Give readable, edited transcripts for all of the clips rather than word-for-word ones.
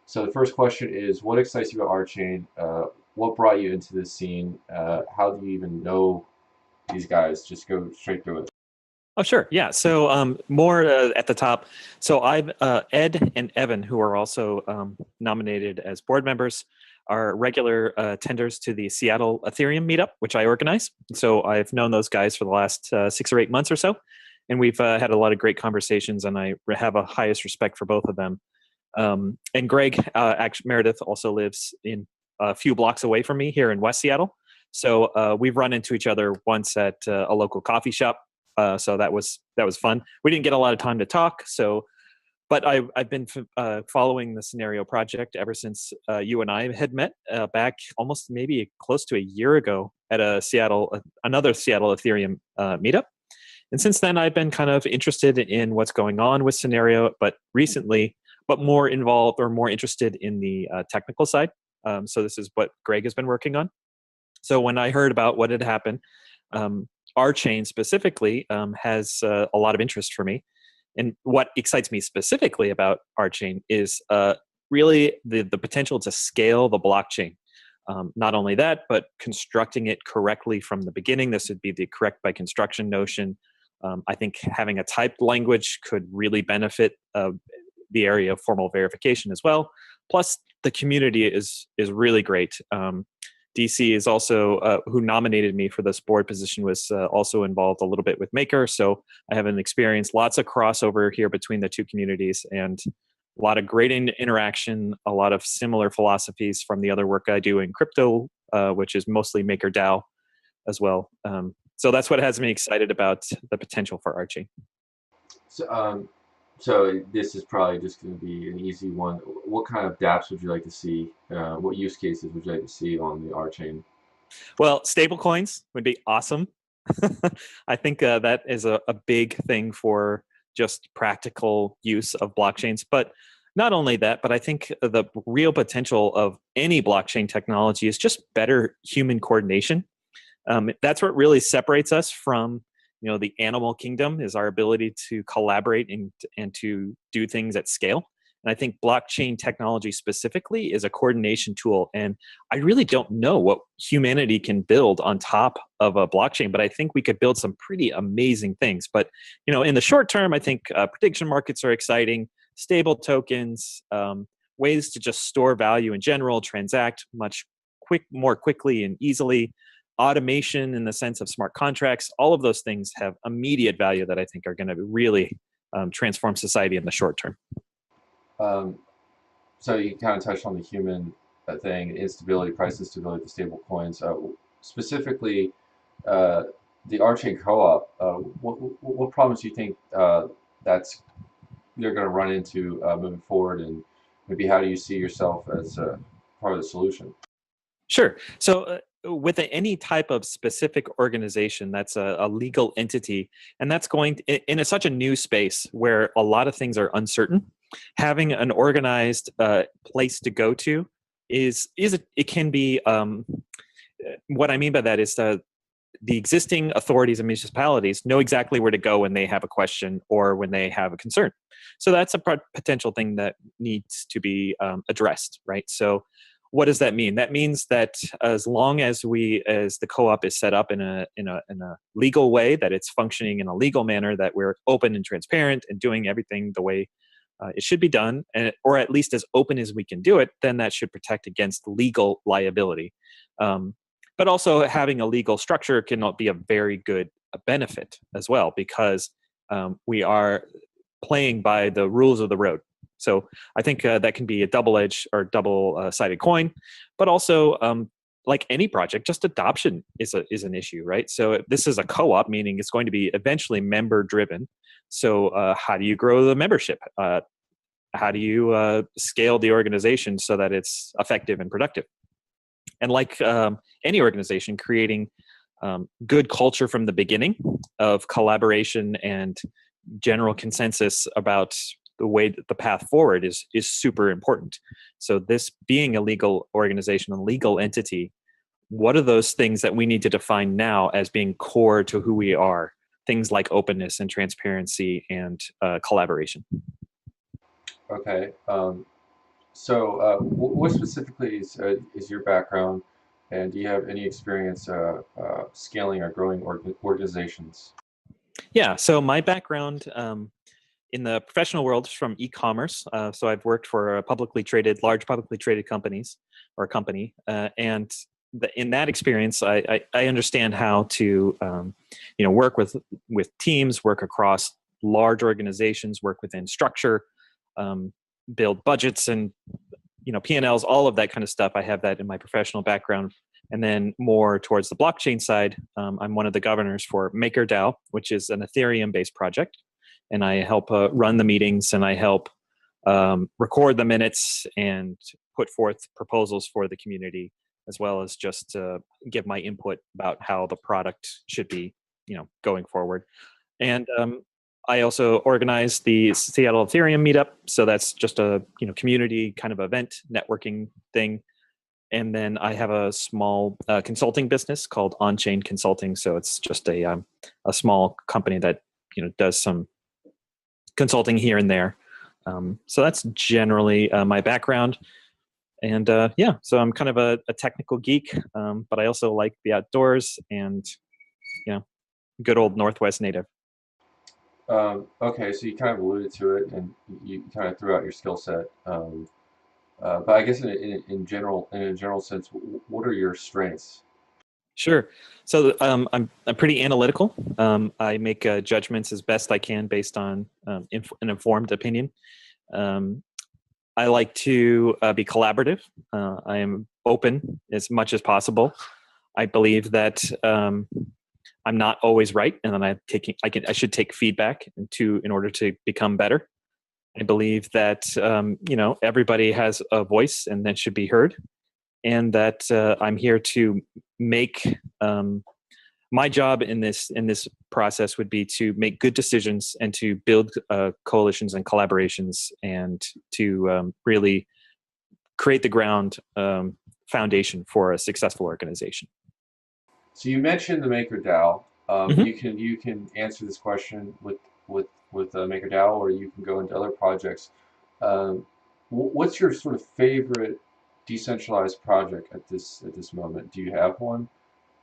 So the first question is, what excites you about RChain? What brought you into this scene? How do you even know these guys? Just go straight through it. Oh, sure. Yeah. So more at the top. So I've Ed and Evan, who are also nominated as board members, are regular attenders to the Seattle Ethereum meetup, which I organize. So I've known those guys for the last 6 or 8 months or so, and we've had a lot of great conversations. And I have a highest respect for both of them. And Greg, Meredith, also lives in a few blocks away from me here in West Seattle. So we've run into each other once at a local coffee shop. So that was fun. We didn't get a lot of time to talk. But I've been following the Scenario project ever since you and I had met back almost maybe close to a year ago at another Seattle Ethereum meetup. And since then, I've been kind of interested in what's going on with Scenario, but recently, but more involved or more interested in the technical side. So this is what Greg has been working on. So when I heard about what had happened, RChain specifically has a lot of interest for me. And what excites me specifically about RChain is really the potential to scale the blockchain. Not only that, but constructing it correctly from the beginning. This would be the correct by construction notion. I think having a typed language could really benefit the area of formal verification as well. Plus, the community is really great. DC is also, who nominated me for this board position, was also involved a little bit with Maker. So I have an experience, lots of crossover here between the two communities, and a lot of great interaction, a lot of similar philosophies from the other work I do in crypto, which is mostly MakerDAO as well. So that's what has me excited about the potential for RChain. So this is probably just going to be an easy one. What kind of dApps would you like to see? What use cases would you like to see on the RChain? Well, stablecoins would be awesome. I think that is a big thing for just practical use of blockchains. But not only that, but I think the real potential of any blockchain technology is just better human coordination. That's what really separates us from the animal kingdom, is our ability to collaborate and to do things at scale. And I think blockchain technology specifically is a coordination tool. And I really don't know what humanity can build on top of a blockchain, but I think we could build some pretty amazing things. But in the short term, I think prediction markets are exciting, stable tokens, ways to just store value in general, transact more quickly and easily. Automation in the sense of smart contracts, all of those things have immediate value that I think are going to really transform society in the short term. So you kind of touched on the human thing, instability, price instability, the stable coins. Specifically, the RChain co-op, what problems do you think that's you're going to run into moving forward, and maybe how do you see yourself as part of the solution? Sure. So with any type of specific organization that's a legal entity, and that's going in such a new space where a lot of things are uncertain, having an organized place to go to it can be what I mean by that is the existing authorities and municipalities know exactly where to go when they have a question or when they have a concern. So that's a potential thing that needs to be addressed, right? So what does that mean? That means that as long as the co-op is set up in a legal way, that it's functioning in a legal manner, that we're open and transparent and doing everything the way it should be done, or at least as open as we can do it, then that should protect against legal liability. But also having a legal structure cannot be a very good benefit as well, because we are playing by the rules of the road. So I think that can be a double-edged or double-sided coin, but also like any project, just adoption is an issue, right? So this is a co-op, meaning it's going to be eventually member-driven. So how do you grow the membership? How do you scale the organization so that it's effective and productive? And like any organization, creating good culture from the beginning of collaboration and general consensus about the way that the path forward is super important. So this being a legal organization, a legal entity, what are those things that we need to define now as being core to who we are? Things like openness and transparency and collaboration. Okay. So, what specifically is your background, and do you have any experience scaling or growing organizations? Yeah, so my background in the professional world is from e-commerce. So I've worked for large publicly traded companies or a company, and in that experience, I understand how to, work with teams, work across large organizations, work within structure, um, build budgets, and P&Ls, all of that kind of stuff. I have that in my professional background. And then more towards the blockchain side, I'm one of the governors for MakerDAO, which is an Ethereum-based project, and I help run the meetings, and I help record the minutes and put forth proposals for the community, as well as just give my input about how the product should be, going forward. And I also organize the Seattle Ethereum meetup, so that's just a community kind of event networking thing. And then I have a small consulting business called RChain Consulting. So it's just a small company that does some consulting here and there. So that's generally my background. And yeah, so I'm kind of a technical geek, but I also like the outdoors and good old Northwest native. Okay, so you kind of alluded to it, and you kind of threw out your skill set. But I guess in a general sense, what are your strengths? Sure. So I'm pretty analytical. I make judgments as best I can based on an informed opinion. Um, I like to be collaborative. I am open as much as possible. I believe that I'm not always right, and then I should take feedback in order to become better. I believe that everybody has a voice and that should be heard, and that I'm here to make my job in this process would be to make good decisions and to build coalitions and collaborations, and to really create the ground foundation for a successful organization. So you mentioned the MakerDAO. Hmm. You can answer this question with MakerDAO, or you can go into other projects. What's your sort of favorite decentralized project at this moment? Do you have one?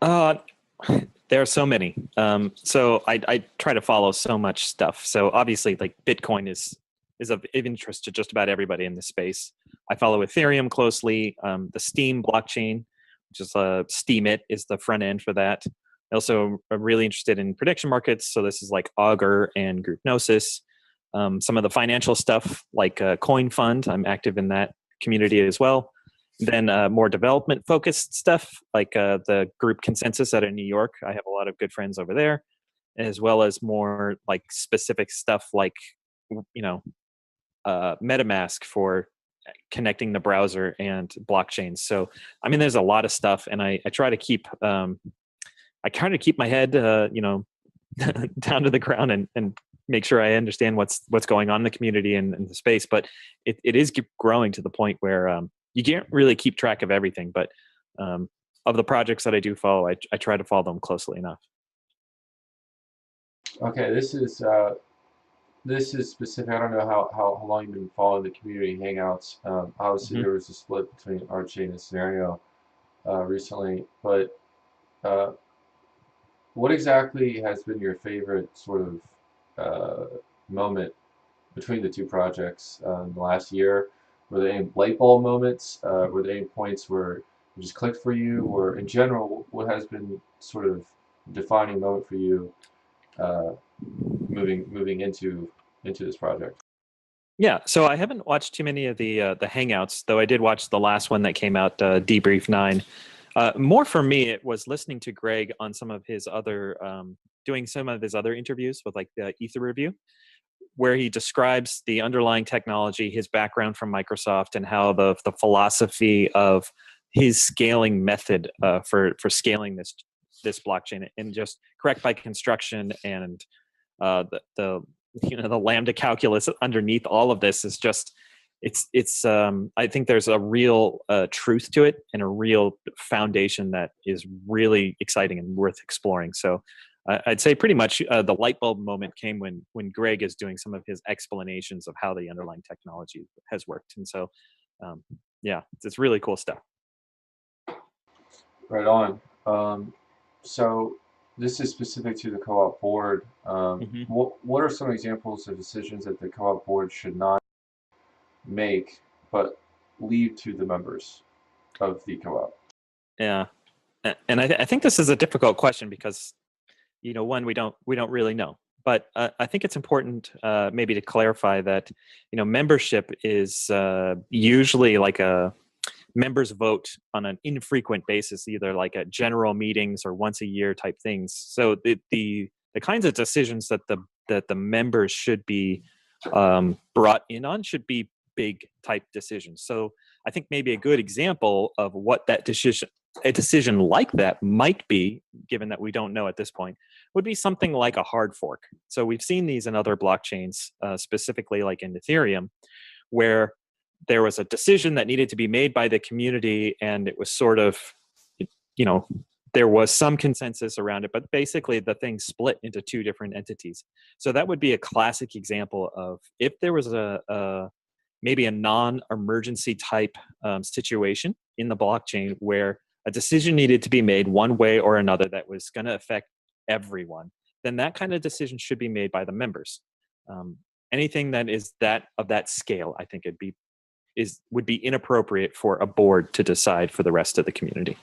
Uh, there are so many. So I try to follow so much stuff. So obviously, like Bitcoin is of interest to just about everybody in this space. I follow Ethereum closely. The Steam blockchain, which is Steemit, is the front end for that. I also am really interested in prediction markets. So this is like Augur and Group Gnosis. Some of the financial stuff like Coin Fund, I'm active in that community as well. Then more development focused stuff like the group Consensus out of New York. I have a lot of good friends over there, as well as more like specific stuff like you know MetaMask for connecting the browser and blockchains. So I mean, there's a lot of stuff, and I try to keep my head down to the ground, and make sure I understand what's going on in the community and the space. But it is growing to the point where you can't really keep track of everything. But of the projects that I do follow, I try to follow them closely enough. Okay, this is specific. I don't know how long you've been following the community hangouts. Obviously, Hmm. there was a split between RChain and Scenario recently, but uh, what exactly has been your favorite sort of moment between the two projects in the last year? Were there any light bulb moments? Were there any points where it just clicked for you? Or in general, what has been sort of defining moment for you uh, moving into this project? Yeah, so I haven't watched too many of the hangouts, though I did watch the last one that came out, Debrief 9. More for me, it was listening to Greg on some of his other doing some of his other interviews with like the Ether Review, where he describes the underlying technology, his background from Microsoft, and how the philosophy of his scaling method for scaling this blockchain, and just correct by construction, and the the lambda calculus underneath all of this is just it's I think there's a real truth to it, and a real foundation that is really exciting and worth exploring. So I'd say pretty much the light bulb moment came when Greg is doing some of his explanations of how the underlying technology has worked. And so Yeah, it's really cool stuff. Right on. So this is specific to the co-op board. Hmm. What are some examples of decisions that the co-op board should not make, but leave to the members of the co-op? Yeah, and I think this is a difficult question because one, we don't really know, but I think it's important maybe to clarify that membership is usually like a members vote on an infrequent basis, either like at general meetings or once a year type things. So the kinds of decisions that the members should be brought in on should be big type decisions. So I think maybe a good example of what that a decision like that might be, given that we don't know at this point, would be something like a hard fork. So we've seen these in other blockchains, specifically like in Ethereum, where there was a decision that needed to be made by the community, and it was sort of, you know, there was some consensus around it, but basically the thing split into two different entities. So that would be a classic example of if there was a maybe a non-emergency type situation in the blockchain where a decision needed to be made one way or another that was going to affect everyone, then that kind of decision should be made by the members. Anything that is that of that scale, I think would be inappropriate for a board to decide for the rest of the community.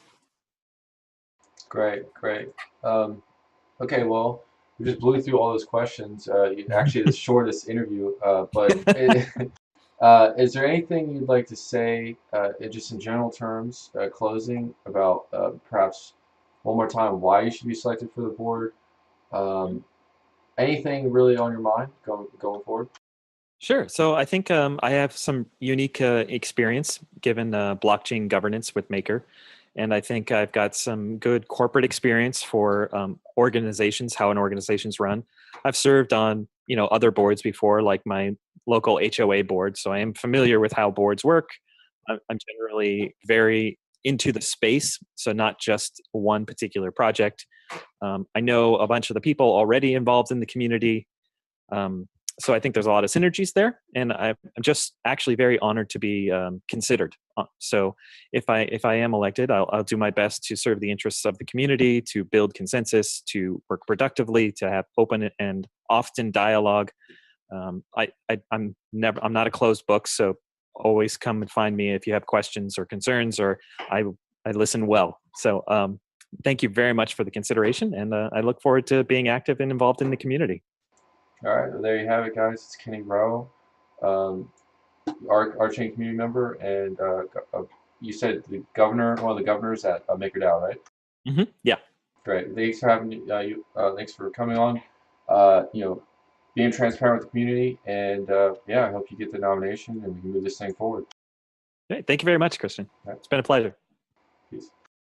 Great, great. Okay, well, we just blew through all those questions. Actually, the shortest interview. But is there anything you'd like to say, just in general terms, closing about perhaps one more time why you should be selected for the board? Anything really on your mind going forward? Sure. So I think I have some unique experience given blockchain governance with Maker. And I think I've got some good corporate experience for organizations, how an organization's run. I've served on other boards before, like my local HOA board. So I am familiar with how boards work. I'm generally very into the space, so not just one particular project. I know a bunch of the people already involved in the community. So I think there's a lot of synergies there, and I'm just actually very honored to be considered. So if I am elected, I'll do my best to serve the interests of the community, to build consensus, to work productively, to have open and often dialogue. I'm not a closed book, so always come and find me if you have questions or concerns, or I listen well. So thank you very much for the consideration, and I look forward to being active and involved in the community. All right, well, there you have it, guys. It's Kenny Rowe, um, RChain community member, and you said the governor, one of the governors at MakerDAO, right? Yeah. Great. Thanks for having thanks for coming on. Being transparent with the community, and yeah, I hope you get the nomination and we can move this thing forward. Great. Thank you very much, Christian. Right. It's been a pleasure. Peace.